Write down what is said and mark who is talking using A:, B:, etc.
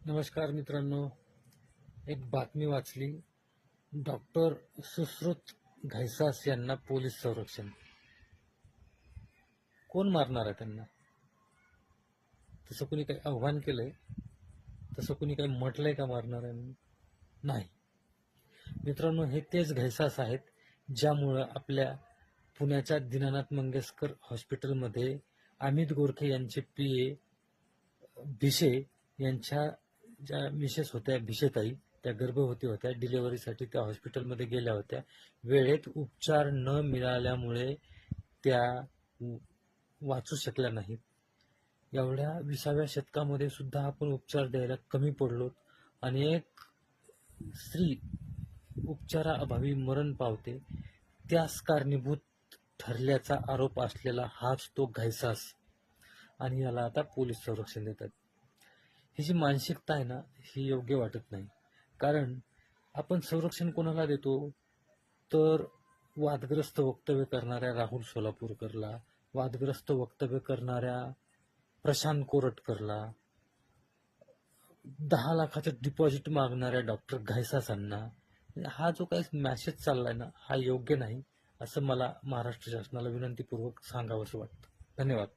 A: नमस्कार मित्रांनो, एक बातमी वाचली. डॉक्टर सुश्रुत घैसास यांना पोलीस संरक्षण. कोण मारणार आहे त्यांना? तसं कुणी काही आव्हान केलंय? तसं कुणी काही म्हटलंय का मारणार आहे म्हणून? नाही मित्रांनो, हे तेच घैसास आहेत ज्यामुळं आपल्या पुण्याच्या दीनानाथ मंगेशकर हॉस्पिटलमध्ये अमित गोरखे यांचे पीए भिशे यांच्या ज्या मिसेस होत्या, भिशेताई, त्या गर्भवती होत्या. डिलिव्हरीसाठी त्या हॉस्पिटलमध्ये गेल्या होत्या. वेळेत उपचार न मिळाल्यामुळे त्या वाचू शकल्या नाहीत. एवढ्या 20व्या शतकामध्ये सुद्धा आपण उपचार द्यायला कमी पडलो आणि एक स्त्री उपचाराअभावी मरण पावते. त्यास कारणीभूत ठरल्याचा आरोप असलेला हाच तो घैसास, आणि याला आता पोलीस संरक्षण देतात. ही जी मानसिकता आहे ना, ही योग्य वाटत नाही. कारण आपण संरक्षण कोणाला देतो? तर वादग्रस्त वक्तव्य करणाऱ्या राहुल सोलापूरकरला, वादग्रस्त वक्तव्य करणाऱ्या प्रशांत कोरटकरला, 10 लाखाचं डिपॉझिट मागणाऱ्या डॉक्टर घैसासांना. हा जो काही मॅसेज चाललाय ना, हा योग्य नाही, असं मला महाराष्ट्र शासनाला विनंतीपूर्वक सांगावंसं वाटतं. धन्यवाद.